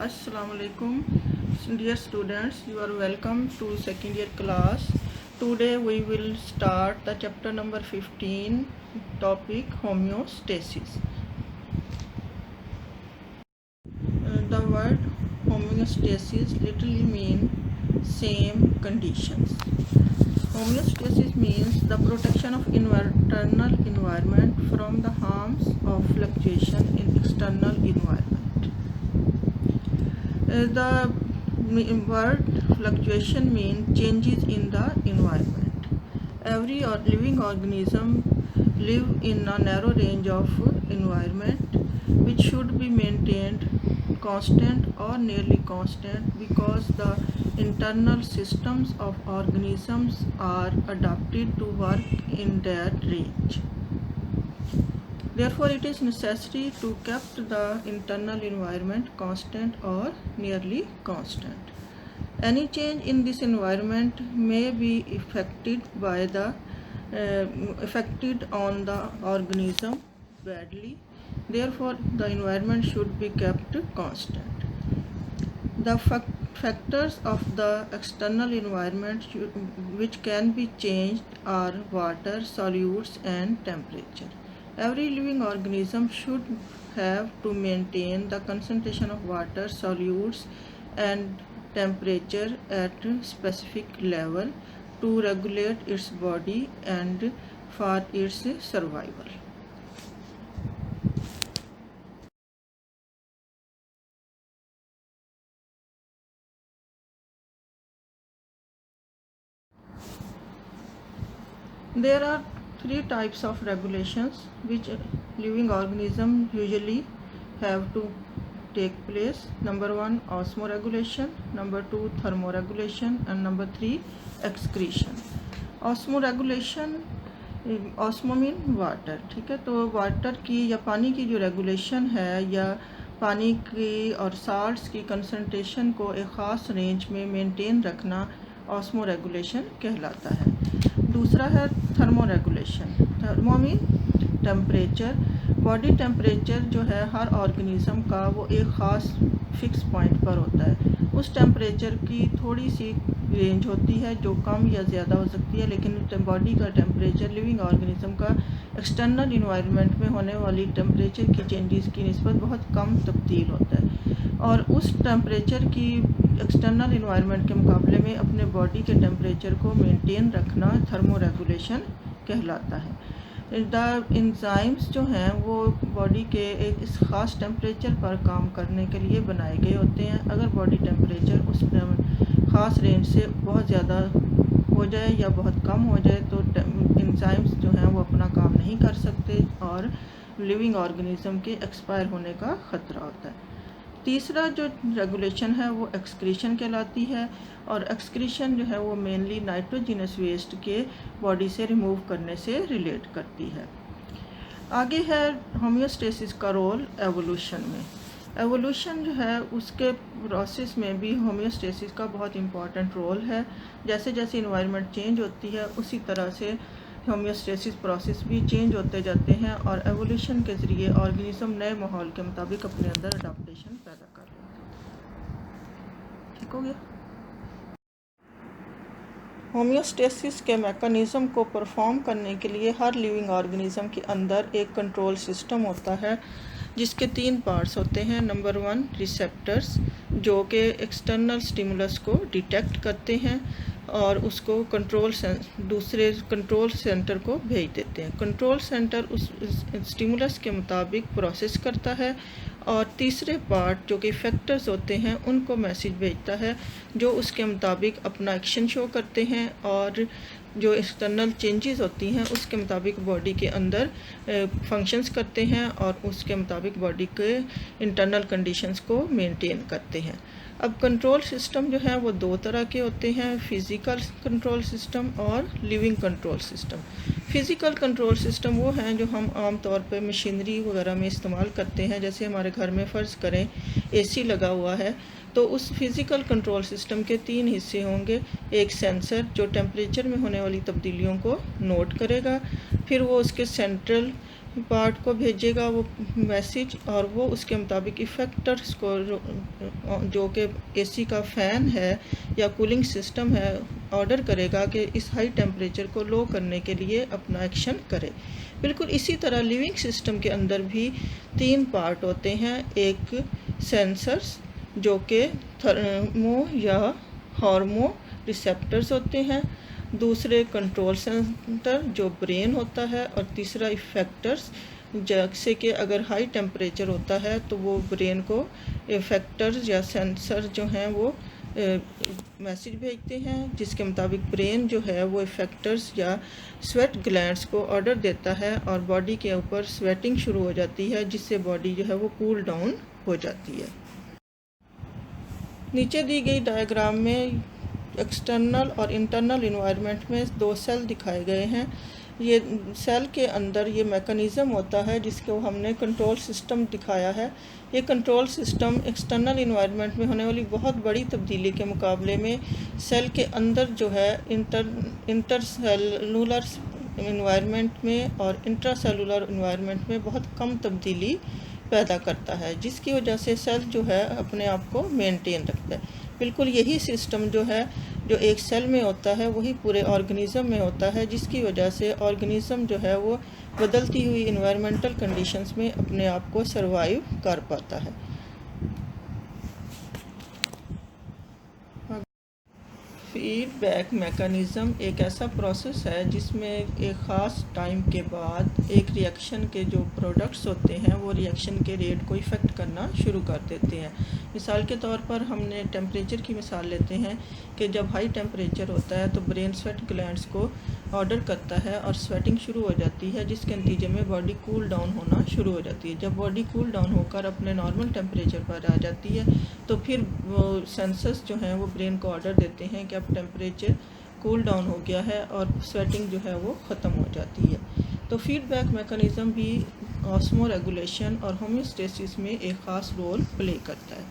Assalamualaikum, dear students. You are welcome to second year class. Today we will start the chapter number 15, topic homeostasis. The word homeostasis literally means same conditions. Homeostasis means the protection of internal environment from the harms of fluctuation in external environment. The word fluctuation means changes in the environment. Every living organism live in a narrow range of environment which should be maintained constant or nearly constant because the internal systems of organisms are adapted to work in that range. Therefore, it is necessary to keep the internal environment constant or nearly constant. Any change in this environment may be affected on the organism badly. Therefore, the environment should be kept constant. The factors of the external environment which can be changed are water, solutes, and temperature. Every living organism should have to maintain the concentration of water, solutes, and temperature at a specific level to regulate its body and for its survival. There are three types of regulations which living organisms usually have to take place. Number 1, osmoregulation. Number 2, thermoregulation. And number 3, excretion. osmoregulation, osmo mean water, ठीक है। तो water की या पानी की जो regulation है या पानी की और साल्ट्स की कंसंट्रेशन को एक ख़ास रेंज में मेंटेन रखना ऑस्मो रेगुलेशन कहलाता है। दूसरा है thermo regulation. Thermo mean temperature. Body temperature जो है हर ऑर्गेनिज्म का वो एक ख़ास फिक्स पॉइंट पर होता है। उस टेम्परेचर की थोड़ी सी रेंज होती है जो कम या ज़्यादा हो सकती है, लेकिन बॉडी का टेम्परेचर लिविंग ऑर्गेनिज्म का एक्सटर्नल इन्वायरमेंट में होने वाली टेम्परेचर की चेंजेस की निस्बत बहुत कम तब्दील होता है और उस टेम्परेचर की एक्सटर्नल इन्वायरमेंट के मुकाबले में अपने बॉडी के टेम्परेचर को मेंटेन रखना थर्मो रेगुलेशन कहलाता है। द एंजाइम्स जो हैं वो बॉडी के एक इस ख़ास टेम्परेचर पर काम करने के लिए बनाए गए होते हैं। अगर बॉडी टेम्परेचर उस ख़ास रेंज से बहुत ज़्यादा हो जाए या बहुत कम हो जाए तो एंजाइम्स जो हैं वो अपना काम नहीं कर सकते और लिविंग ऑर्गेनिज्म के एक्सपायर होने का ख़तरा होता है। तीसरा जो रेगुलेशन है वो एक्सक्रीशन कहलाती है और एक्सक्रीशन जो है वो मेनली नाइट्रोजिनस वेस्ट के बॉडी से रिमूव करने से रिलेट करती है। आगे है होम्योस्टेसिस का रोल एवोल्यूशन में। एवोल्यूशन जो है उसके प्रोसेस में भी होम्योस्टेसिस का बहुत इम्पॉर्टेंट रोल है। जैसे जैसे इन्वायरमेंट चेंज होती है उसी तरह से होम्योस्टेसिस प्रोसेस भी चेंज होते जाते हैं और एवोल्यूशन के ज़रिए ऑर्गेनिज्म नए माहौल के मुताबिक अपने अंदर अडाप्टेशन पैदा कर लेते हैं। ठीक हो गया। होम्योस्टेसिस के मैकेनिज़्म को परफॉर्म करने के लिए हर लिविंग ऑर्गेनिज्म के अंदर एक कंट्रोल सिस्टम होता है जिसके 3 पार्ट्स होते हैं। नंबर 1, रिसेप्टर्स जो कि एक्सटर्नल स्टिमुलस को डिटेक्ट करते हैं और उसको दूसरे कंट्रोल सेंटर को भेज देते हैं। कंट्रोल सेंटर उस स्टिमुलस के मुताबिक प्रोसेस करता है और तीसरे पार्ट जो कि फैक्टर्स होते हैं उनको मैसेज भेजता है जो उसके मुताबिक अपना एक्शन शो करते हैं और जो एक्सटर्नल चेंजेस होती हैं उसके मुताबिक बॉडी के अंदर फंक्शंस करते हैं और उसके मुताबिक बॉडी के इंटरनल कंडीशंस को मेंटेन करते हैं। अब कंट्रोल सिस्टम जो है वो 2 तरह के होते हैं, फिज़िकल कंट्रोल सिस्टम और living control system. Physical control system वो हैं जो हम आम तौर पे मशीनरी वगैरह में इस्तेमाल करते हैं। जैसे हमारे घर में फ़र्ज़ करें एसी लगा हुआ है तो उस फिज़िकल कंट्रोल सिस्टम के 3 हिस्से होंगे। एक सेंसर जो टेम्परेचर में होने वाली तब्दीलियों को नोट करेगा, फिर वो उसके सेंट्रल पार्ट को भेजेगा वो मैसेज, और वो उसके मुताबिक इफेक्टर्स को जो कि एसी का फ़ैन है या कूलिंग सिस्टम है ऑर्डर करेगा कि इस हाई टेम्परेचर को लो करने के लिए अपना एक्शन करे। बिल्कुल इसी तरह लिविंग सिस्टम के अंदर भी 3 पार्ट होते हैं। एक सेंसर्स जो कि थर्मो या हार्मो रिसेप्टर्स होते हैं, दूसरे कंट्रोल सेंटर जो ब्रेन होता है, और तीसरा इफेक्टर्स जैसे कि अगर हाई टेम्परेचर होता है तो वो ब्रेन को इफेक्टर्स या सेंसर जो हैं वो मैसेज भेजते हैं, जिसके मुताबिक ब्रेन जो है वो इफेक्टर्स या स्वेट ग्लैंड्स को ऑर्डर देता है और बॉडी के ऊपर स्वेटिंग शुरू हो जाती है, जिससे बॉडी जो है वो कूल डाउन हो जाती है। नीचे दी गई डायग्राम में एक्सटर्नल और इंटरनल इन्वायरमेंट में 2 सेल दिखाए गए हैं। ये सेल के अंदर ये मैकेनिज़्म होता है जिसको हमने कंट्रोल सिस्टम दिखाया है। ये कंट्रोल सिस्टम एक्सटर्नल इन्वायरमेंट में होने वाली बहुत बड़ी तब्दीली के मुकाबले में सेल के अंदर जो है इंटरसेलुलर इन्वायरमेंट में और इंट्रासेलुलर इन्वायरमेंट में बहुत कम तब्दीली पैदा करता है, जिसकी वजह से सेल जो है अपने आप को मेंटेन रखता है। बिल्कुल यही सिस्टम जो है जो एक सेल में होता है वही पूरे ऑर्गेनिज़म में होता है, जिसकी वजह से ऑर्गेनिज़म जो है वो बदलती हुई इन्वायरमेंटल कंडीशंस में अपने आप को सरवाइव कर पाता है। फीडबैक मैकेनिज़्म एक ऐसा प्रोसेस है जिसमें एक ख़ास टाइम के बाद एक रिएक्शन के जो प्रोडक्ट्स होते हैं वो रिएक्शन के रेट को इफ़ेक्ट करना शुरू कर देते हैं। मिसाल के तौर पर हमने टेम्परेचर की मिसाल लेते हैं कि जब हाई टेम्परेचर होता है तो ब्रेन स्वेट ग्लैंड्स को ऑर्डर करता है और स्वेटिंग शुरू हो जाती है, जिसके नतीजे में बॉडी कूल डाउन होना शुरू हो जाती है। जब बॉडी कूल डाउन होकर अपने नॉर्मल टेम्परेचर पर आ जाती है तो फिर वो सेंसर्स जो हैं वो ब्रेन को ऑर्डर देते हैं कि अब टेम्परेचर कूल डाउन हो गया है और स्वेटिंग जो है वो ख़त्म हो जाती है। तो फीडबैक मैकेनिज़्म भी ऑस्मो रेगुलेशन और होम्योस्टेसिस में एक ख़ास रोल प्ले करता है।